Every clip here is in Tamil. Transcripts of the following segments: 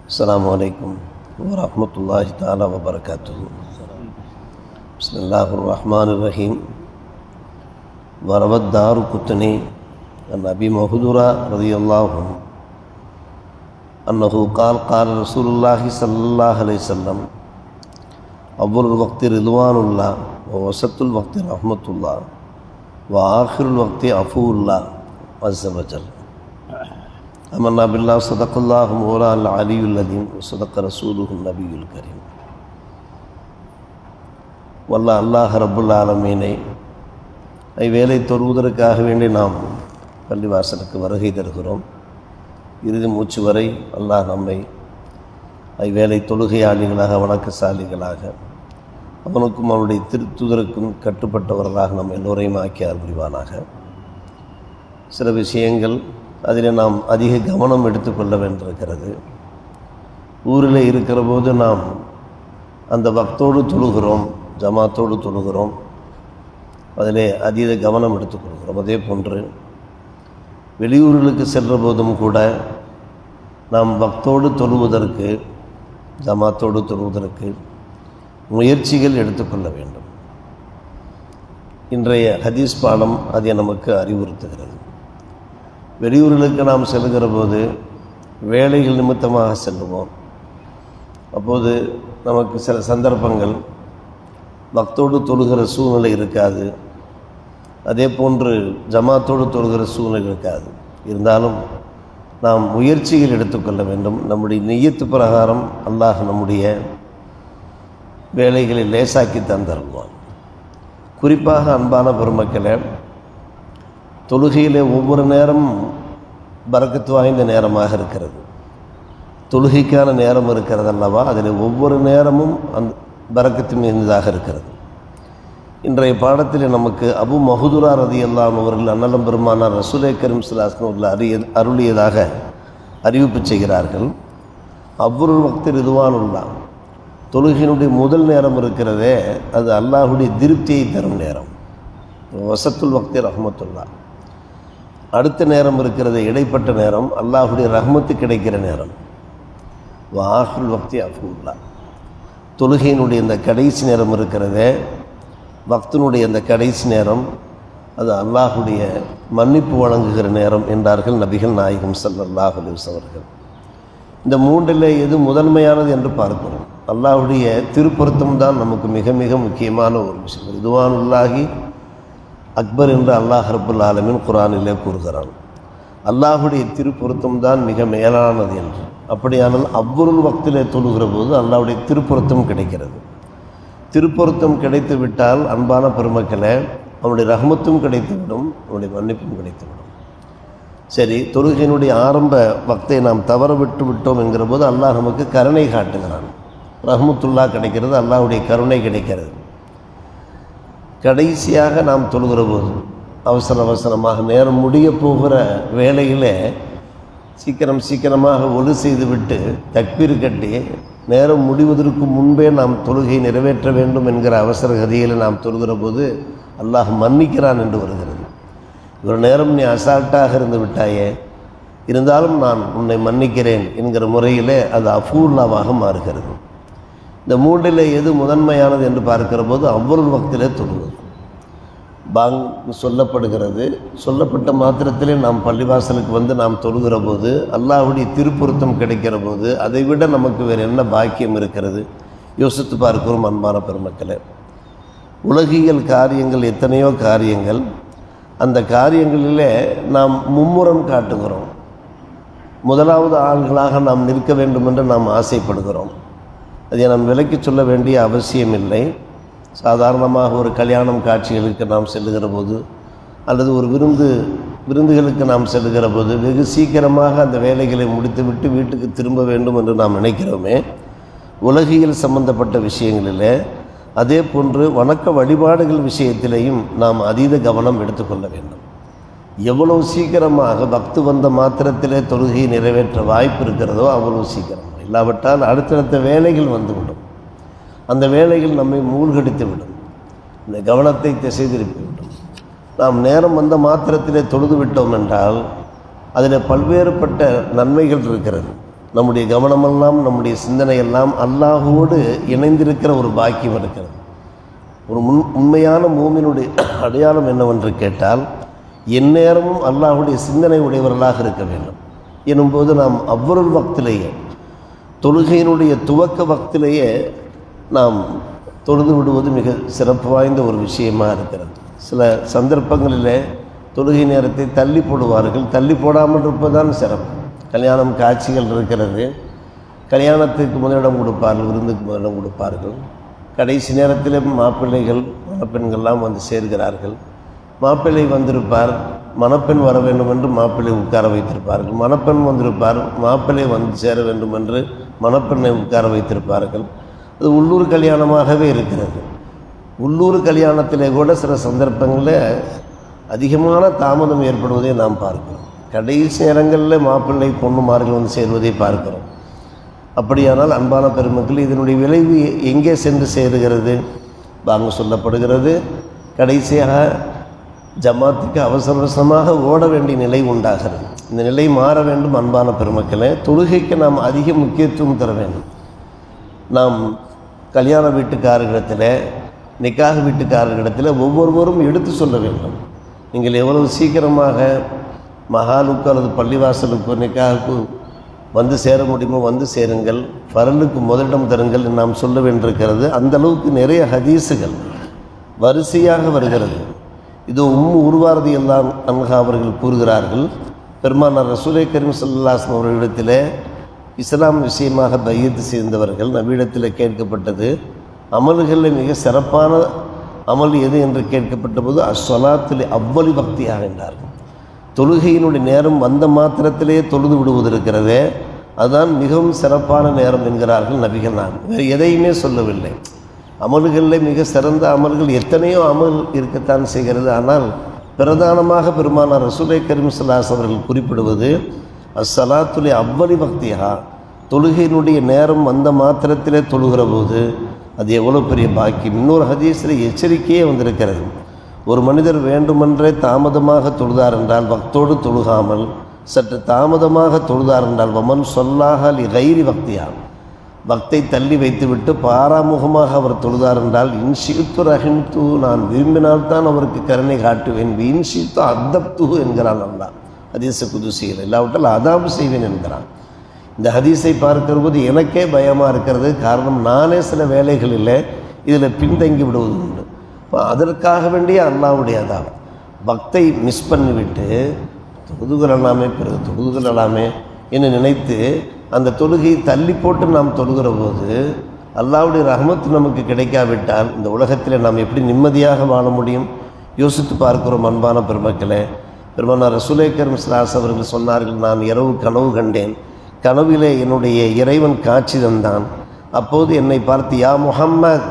அஸ்ஸலாமு அலைக்கும் வரஹ்மத்துல்லாஹி தஆலா வபரகாத்துஹு. பிஸ்மில்லாஹிர் ரஹ்மானிர் ரஹீம். வரவத் தாரு குத்னி அன் அபி மஹ்துரா ரலியல்லாஹு அன்ஹு அன்னஹு கால ரசூலுல்லாஹி ஸல்லல்லாஹு அலைஹி வஸல்லம் அவ்வலுல் வக்தி ரிதுவானுல்லாஹ் வ வஸத்துல் வக்தி ரஹ்மத்துல்லாஹ் வ ஆখিরুল வக்தி அஃபூல்லாஹ் அஸ்ஸ வஜல். அமன்னா பில்லாஹ் ஸதகல்லாஹு மௌலால் அலியுல் அலீம் வ ஸதக ரசூலுஹுன் நபியுல் கரீம். வல்லாஹ் அல்லாஹ் ரப்புல் ஆலமீனை வேலை தொழுவதற்காக வேண்டி நாம் பள்ளிவாசலுக்கு வருகை தருகிறோம். இறுதி மூச்சு வரை அல்லாஹ் நம்மை வேலை தொழுகையாளிகளாக வணக்கசாலிகளாக அவனுக்கும் அவனுடைய திருத்துதருக்கும் கட்டுப்பட்டவர்களாக நம்ம எல்லோரையும் ஆக்கி அருள்வானாக. சில விஷயங்கள் அதில் நாம் அதிக கவனம் எடுத்துக்கொள்ள வேண்டியிருக்கிறது. ஊரில் இருக்கிற போது நாம் அந்த வக்தோடு தொழுகிறோம், ஜமாத்தோடு தொழுகிறோம், அதிலே அதீத கவனம் எடுத்துக்கொள்கிறோம். அதே போன்று வெளியூர்களுக்கு செல்கிற போதும் கூட நாம் வக்தோடு தொழுவதற்கு, ஜமாத்தோடு தொழுவதற்கு முயற்சிகள் எடுத்துக்கொள்ள வேண்டும். இன்றைய ஹதீஸ் பாடம் அதை நமக்கு அறிவுறுத்துகிறது. வெளியூர்களுக்கு நாம் செல்கிற போது வேலைகள் நிமித்தமாக செல்லுவோம். அப்போது நமக்கு சில சந்தர்ப்பங்கள் வக்தோடு தொழுகிற சூழ்நிலை இருக்காது, அதே போன்று ஜமாத்தோடு தொழுகிற சூழ்நிலை இருக்காது. இருந்தாலும் நாம் முயற்சிகள் எடுத்துக்கொள்ள வேண்டும். நம்முடைய நிய்யத்து பிரகாரம் அல்லாஹ் நம்முடைய வேலைகளை லேசாக்கி தந்தருவான். குறிப்பாக அன்பான பெருமக்களே, தொழுகையிலே ஒவ்வொரு நேரமும் பரக்கத்து வாய்ந்த நேரமாக இருக்கிறது. தொழுகைக்கான நேரம் இருக்கிறது அல்லவா, அதில் ஒவ்வொரு நேரமும் அந்த பரக்கத்து மிகுந்ததாக இருக்கிறது. இன்றைய பாடத்தில் நமக்கு அபு மஹ்துரா ரலியல்லாஹு அன்ஹு அவர்கள் அன்னலம் பெருமானார் ரசூலே கரீம் ஸல்லல்லாஹு அலைஹி வஸல்லம் அருளியதாக அறிவிப்பு செய்கிறார்கள். அவ்வலுல் வக்தி ரிதுவானுல்லாஹ், தொழுகையினுடைய முதல் நேரம் இருக்கிறதே அது அல்லாஹுடைய திருப்தியை தரும் நேரம். வஸத்துல் வக்தி ரஹ்மத்துல்லாஹ். அடுத்த நேரம் இருக்கிறது இடைப்பட்ட நேரம், அல்லாஹுடைய ரஹ்மத்து கிடைக்கிற நேரம். வ ஆখিরুல் வக்தி அஃபூல்லாஹ். தொழுகையினுடைய இந்த கடைசி நேரம் இருக்கிறதே, வக்தினுடைய இந்த கடைசி நேரம், அது அல்லாஹுடைய மன்னிப்பு வழங்குகிற நேரம் என்றார்கள் நபிகள் நாயகம் ஸல்லல்லாஹு அலைஹி வஸல்லம் அவர்கள். இந்த மூன்றில் எது முதன்மையானது என்று பார்க்கிறோம். அல்லாஹுடைய திருப்பொருத்தம் தான் நமக்கு மிக மிக முக்கியமான ஒரு விஷயம். ரிதுவானுல்லாஹி அக்பர் என்று அல்லாஹ் ரப்புல் ஆலமீன் குர்ஆனிலே கூறுகிறான். அல்லாஹுடைய திருப்பொருத்தம் தான் மிக மேலானது என்று. அப்படியானால் அவ்வலுல் வக்திலே தொழுகிற போது அல்லாஹுடைய திருப்பொருத்தம் கிடைக்கிறது. திருப்பொருத்தம் கிடைத்து விட்டால் அன்பான பெருமக்களே, அவனுடைய ரஹ்மத்தும் கிடைத்துவிடும், அவனுடைய மன்னிப்பும் கிடைத்துவிடும். சரி, தொழுகையினுடைய ஆரம்ப வக்தை நாம் தவற விட்டு விட்டோம் என்கிற போது அல்லாஹ் நமக்கு கருணை காட்டுகிறான். ரஹ்மத்துல்லா கிடைக்கிறது, அல்லாஹுடைய கருணை கிடைக்கிறது. கடைசியாக நாம் தொழுகிற போது அவசர அவசரமாக நேரம் முடிய போகிற வேளையிலே சீக்கிரமாக ஒலு செய்துவிட்டு தக்பீர் கட்டி நேரம் முடிவதற்கு முன்பே நாம் தொழுகை நிறைவேற்ற வேண்டும் என்கிற அவசர கதியில் நாம் தொழுகிற போது அல்லாஹ் மன்னிக்கிறான் என்று வருகிறது. ஒரு நேரம் நீ அசால்ட்டாக இருந்து விட்டாயே, இருந்தாலும் நான் உன்னை மன்னிக்கிறேன் என்கிற முறையிலே அது அஃபூல்லாவாக மாறுகிறது. இந்த மூன்றில் எது முதன்மையானது என்று பார்க்கிற போது அவ்வலுல் வக்திலே தொழுவது. பாங் சொல்லப்படுகிறது, சொல்லப்பட்ட மாத்திரத்திலே நாம் பள்ளிவாசலுக்கு வந்து நாம் தொழுகிற போது அல்லாஹுடைய திருப்பொருத்தம் கிடைக்கிற போது அதை விட நமக்கு வேறு என்ன பாக்கியம் இருக்கிறது? யோசித்து பார்க்கிறோம் அன்பான பெருமக்களே. உலகியல் காரியங்கள் எத்தனையோ காரியங்கள், அந்த காரியங்களிலே நாம் மும்முரம் காட்டுகிறோம். முதலாவது ஆள்களாக நாம் நிற்க வேண்டும் என்று நாம் ஆசைப்படுகிறோம். அதை நாம் விலக்கி சொல்ல வேண்டிய அவசியமில்லை. சாதாரணமாக ஒரு கல்யாணம் காட்சிகளுக்கு நாம் செல்லுகிற போது அல்லது ஒரு விருந்துகளுக்கு நாம் செல்லுகிற போது வெகு சீக்கிரமாக அந்த வேலைகளை முடித்துவிட்டு வீட்டுக்கு திரும்ப வேண்டும் என்று நாம் நினைக்கிறோமே. உலகியல் சம்பந்தப்பட்ட விஷயங்களில் அதே போன்று வணக்க வழிபாடுகள் விஷயத்திலேயும் நாம் அதீத கவனம் எடுத்துக்கொள்ள வேண்டும். எவ்வளவு சீக்கிரமாக பக்து வந்த மாத்திரத்திலே தொழுகையை நிறைவேற்ற வாய்ப்பு இருக்கிறதோ அவ்வளவு சீக்கிரம், இல்லாவிட்டால் அடுத்தடுத்த வேலைகள் வந்துவிடும். அந்த வேலைகள் நம்மை மூழ்கடித்து விடும், இந்த கவனத்தை திசை திருப்பிவிடும். நாம் நேரம் வந்த மாத்திரத்திலே தொழுது விட்டோம் என்றால் அதில் பல்வேறுபட்ட நன்மைகள் இருக்கிறது. நம்முடைய கவனமெல்லாம் நம்முடைய சிந்தனையெல்லாம் அல்லாஹோடு இணைந்திருக்கிற ஒரு பாக்கியம் இருக்கிறது. ஒரு உண்மையான மூமினுடைய அடையாளம் என்னவென்று கேட்டால் எந்நேரமும் அல்லாஹுடைய சிந்தனை உடையவர்களாக இருக்க வேண்டும் எனும்போது நாம் அவ்வொரு வக்திலேயே தொழுகையினுடைய துவக்க வக்திலேயே நாம் தொழுது விடுவது மிக சிறப்பு வாய்ந்த ஒரு விஷயமாக இருக்கிறது. சில சந்தர்ப்பங்களில் தொழுகை நேரத்தை தள்ளி போடுவார்கள். தள்ளி போடாமல் இருப்பதுதான் சிறப்பு. கல்யாணம் காட்சிகள் இருக்கிறது, கல்யாணத்துக்கு முதலிடம் கொடுப்பார்கள், விருந்துக்கு முதலிடம் கொடுப்பார்கள். கடைசி நேரத்தில் மாப்பிள்ளைகள் மணப்பெண்கள்லாம் வந்து சேர்கிறார்கள். மாப்பிள்ளை வந்திருப்பார், மணப்பெண் வர வேண்டும் என்று மாப்பிள்ளை உட்கார வைத்திருப்பார்கள். மணப்பெண் வந்திருப்பார், மாப்பிள்ளை வந்து சேர வேண்டும் என்று மணப்பெண்ணை உட்கார வைத்திருப்பார்கள். அது உள்ளூர் கல்யாணமாகவே இருக்கிறது. உள்ளூர் கல்யாணத்திலே கூட சில சந்தர்ப்பங்களில் அதிகமான தாமதம் ஏற்படுவதை நாம் பார்க்கிறோம். கடைசி நேரங்களில் மாப்பிள்ளை பொண்ணுமார்கள் வந்து சேர்வதை பார்க்கிறோம். அப்படியானால் அன்பான பெருமக்கள், இதனுடைய விளைவு எங்கே சென்று சேருகிறது? வாங்க சொல்லப்படுகிறது, கடைசியாக ஜமாத்துக்கு அவசர அவசரமாக ஓட வேண்டிய நிலை உண்டாகிறது. இந்த நிலை மாற வேண்டும். அன்பான பெருமக்களே, தொழுகைக்கு நாம் அதிக முக்கியத்துவம் தர வேண்டும். நாம் கல்யாண வீட்டுக்காரர்களிடத்தில், நிக்காக வீட்டுக்காரர்களிடத்தில் ஒவ்வொருவரும் எடுத்து சொல்ல வேண்டும். நீங்கள் எவ்வளவு சீக்கிரமாக மஹாலுக்கு அல்லது பள்ளிவாசலுக்கு நிக்காவுக்கு வந்து சேர முடியுமோ வந்து சேருங்கள், ஃபரலுக்கு முதலிடம் தருங்கள் நாம் சொல்ல வேண்டியிருக்கிறது. அந்தளவுக்கு நிறைய ஹதீஸுகள் வரிசையாக வருகிறது. இது உருவாரதி எல்லாம் அன்ஹா அவர்கள் கூறுகிறார்கள், பெருமானார் ரசூலை கரீம் ஸல்லல்லாஹு அலைஹி வஸல்லம் அவர்களிடத்தில் இஸ்லாம் விஷயமாக பையத்து சேர்ந்தவர்கள் நபியிடத்தில் கேட்கப்பட்டது, அமல்களில் மிக சிறப்பான அமல் எது என்று கேட்கப்பட்ட போது அஸ்ஸலாத்துல் அவ்வலி வக்தியாக என்றார்கள். தொழுகையினுடைய நேரம் வந்த மாத்திரத்திலே தொழுது விடுவது இருக்கிறதே, அதுதான் மிகவும் சிறப்பான நேரம் என்கிறார்கள் நபிகள். நான் வேறு எதையுமே சொல்லவில்லை. அமல்களில் மிக சிறந்த அமல்கள் எத்தனையோ அமல் இருக்கத்தான் செய்கிறது. ஆனால் பிரதானமாக பெருமானார் ரசூலை கரீம் ஸல்லல்லாஹு அலைஹி வஸல்லம் அவர்கள் குறிப்பிடுவது அஸ்ஸலாத்துல் அவ்வலி வக்திஹா, தொழுகையினுடைய நேரம் வந்த மாத்திரத்திலே தொழுகிற போது அது எவ்வளோ பெரிய பாக்கியம். இன்னொரு ஹதீஸில் எச்சரிக்கையே வந்திருக்கிறது, ஒரு மனிதர் வேண்டுமென்றே தாமதமாக தொழுதார் என்றால், வக்தோடு தொழுகாமல் சற்று தாமதமாக தொழுதார் என்றால், வமன் சொல்லாக லி கைரி வக்தியா, பக்தை தள்ளி வைத்துவிட்டு பாராமுகமாக அவர் தொழுதார் என்றால், இன்ஷித்து ரஹிம்து, நான் விரும்பினால்தான் அவருக்கு கருணை காட்டுவேன், இன்ஷித்து அத்தப்து என்கிறான் அல்லாஹ் ஹதீஸு குதுசியில், இல்லாவிட்டால் அதாபு செய்வேன் என்கிறான். இந்த ஹதீஸை பார்க்கிற போது எனக்கே பயமாக இருக்கிறது. காரணம், நானே சில வேலைகளில் இதில் பின்தங்கி விடுவது உண்டு. இப்போ அதற்காக வேண்டிய அல்லாஹ்வுடைய அதாப், பக்தை மிஸ் பண்ணிவிட்டு தொழுதுகொள்ளலாமே, பிறகு தொழுதுகொள்ளலாமே என்று நினைத்து அந்த தொழுகையை தள்ளி போட்டு நாம் தொழுகிற போது அல்லாஹ்வுடைய ரஹ்மத் நமக்கு கிடைக்காவிட்டால் இந்த உலகத்தில் நாம் எப்படி நிம்மதியாக வாழ முடியும்? யோசித்து பார்க்கிறோம். அன்பான பெருமக்களே, பெருமானார் ரசூலை கரீம் ஸல்லல்லாஹு அலைஹி வஸல்லம் அவர்கள் சொன்னார்கள், நான் இரவு கனவு கண்டேன், கனவிலே என்னுடைய இறைவன் காட்சி தந்தான். அப்போது என்னை பார்த்து யா முஹம்மத்,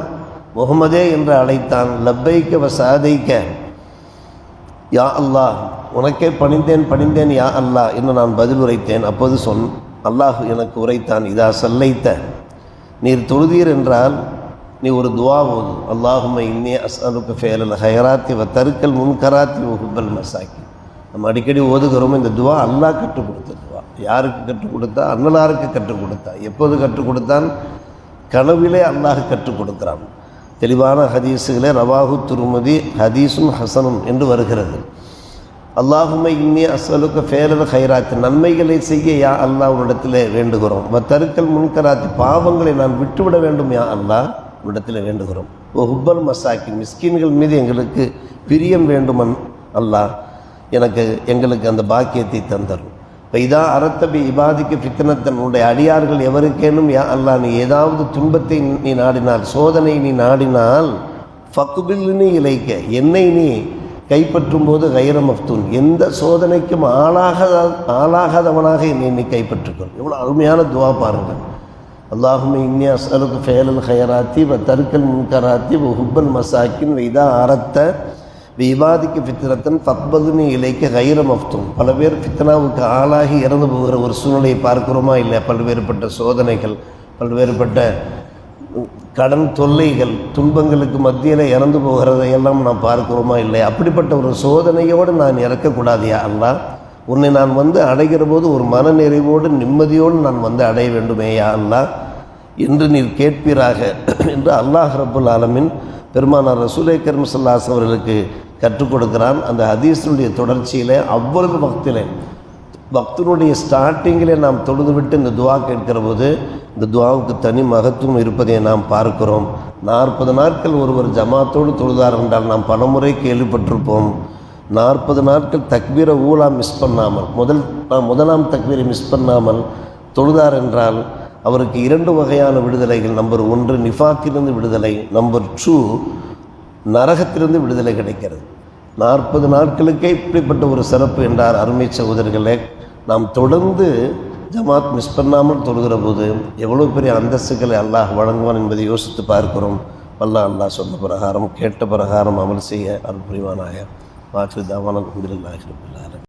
முகமதே என்று அழைத்தான். லப்பைக்க வ சாதைக்க, யா அல்லாஹ், உனக்கே பணிந்தேன் யா அல்லாஹ் என்று நான் பதில் உரைத்தேன். அப்போது அல்லாஹ் எனக்கு உரைத்தான், இதா சல்லைத்த, நீர் தொழுதீர் என்றால் நீ ஒரு துவா ஓது, அல்லாஹும்ம இன்னி அஸ்அலுக ஃபேலல் ஹைராத்தி வ தருக்கல் முன்கராத்தி வ ஹுப்பல் மசாக்கி. நம்ம அடிக்கடி ஓதுகிறோம். இந்த துவா அல்லாஹ் கற்றுக் கொடுத்த துவா. யாருக்கு கற்றுக் கொடுத்தா? அன்னலாருக்கு கற்றுக் கொடுத்தா. எப்போது கற்றுக் கொடுத்தான்? கனவிலே அல்லாஹ் கற்றுக் கொடுக்கிறான். தெளிவான ஹதீஸுகளே ரவாஹு துர்மதி ஹதீஸும் ஹசனும் என்று வருகிறது. அல்லாஹும்ம இன்னி அஸ்அலுக ஃபேலல் ஹைராத், நன்மைகளை செய்ய யா அல்லாஹ் உன்னிடத்தில் வேண்டுகிறோம். வ தருக்கல் முன்கராத்தி, பாவங்களை நான் விட்டுவிட வேண்டும் யா அல்லாஹ் உன்னிடத்தில் வேண்டுகிறோம். ஓ ஹுப்பல் மசாக்கி, மிஸ்கீன்கள் மீது எங்களுக்கு பிரியம் வேண்டுமன் அல்லாஹ், எங்களுக்கு அந்த பாக்கியத்தை தந்தரும். இப்போ இதா அரத்தபி இபாதிக்கு ஃபித்னத்தன், உன்னுடைய அடியார்கள் எவருக்கேனும் யா அல்லாஹ் நீ ஏதாவது துன்பத்தை நீ நாடினால், சோதனை நீ நாடினால், ஃபக்குபில்னி இலைக்க, என்னை நீ கைப்பற்றும் போது கைர மஃப்தூன், எந்த சோதனைக்கும் ஆளாகாதவனாக என்னை நீ கைப்பற்றுக்கொள். எவ்வளோ அருமையான துவா பாருங்கள். அல்லாஹும்ம இன்னி அஸ்அலுக ஃபேலல் ஹைராத்தி வ தருக்கல் முன்கராத்தி வ ஹுப்பல் மசாக்கின் வ இதா அரத்த விவாதிக்கு ஃபித்னத்தன் ஃபக்பதுனி இலைக்க கைர மஃப்தூன். பல பேர் ஃபித்னாவுக்கு ஆளாகி இறந்து போகிற ஒரு சூழ்நிலையை பார்க்கிறோமா இல்லை? பல்வேறுபட்ட சோதனைகள், பல்வேறுபட்ட கடன் தொல்லைகள், துன்பங்களுக்கு மத்தியில் இறந்து போகிறதையெல்லாம் நாம் பார்க்கிறோமா இல்லை? அப்படிப்பட்ட ஒரு சோதனையோடு நான் இறக்கக்கூடாது யா அல்லாஹ், உன்னை நான் வந்து அடைகிற போது ஒரு மன நிறைவோடு நிம்மதியோடு நான் வந்து அடைய வேண்டுமே யா அல்லாஹ் என்று நீர் கேட்பீராக என்று அல்லாஹ் ரப்புல் ஆலமீன் பெருமானார் ரசூலே கரீம் ஸல்லல்லாஹு அலைஹி அவர்களுக்கு கற்றுக் கொடுக்கிறான். அந்த ஹதீஸினுடைய தொடர்ச்சியிலே அவ்வளவு பக்தனுடைய ஸ்டார்டிங்கிலே நாம் தொழுதுவிட்டு இந்த துவா கேட்கிற போது இந்த துவாவுக்கு தனி மகத்துவம் இருப்பதை நாம் பார்க்கிறோம். 40 நாட்கள் ஒருவர் ஜமாத்தோடு தொழுதார் என்றால் நாம் பலமுறை கேள்விப்பட்டிருப்போம். 40 நாட்கள் தக்பீரை ஊலா மிஸ் பண்ணாமல் முதலாம் தக்பீரை மிஸ் பண்ணாமல் தொழுதார் என்றால் அவருக்கு 2 வகையான விடுதலைகள். நம்பர் 1 நிஃபாக்கிலிருந்து விடுதலை, நம்பர் 2 நரகத்திலிருந்து விடுதலை கிடைக்கிறது. 40 நாட்களுக்கே இப்படிப்பட்ட ஒரு சிறப்பு என்றார் அருமை சகோதரர்களே. நாம் தொடர்ந்து ஜமாத் மிஸ் பண்ணாமல் தொழுகிற போது எவ்வளோ பெரிய அந்தஸ்துகளை அல்லாஹ் வழங்குவான் என்பதை யோசித்து பார்க்கிறோம். அல்லாஹ் சொன்ன பிரகாரம் கேட்ட பிரகாரம் அமல் செய்ய அருள் புரிவானாக. வாக்கு தாவான அல்ஹம்துலில்லாஹி ரப்பில் ஆலமீன்.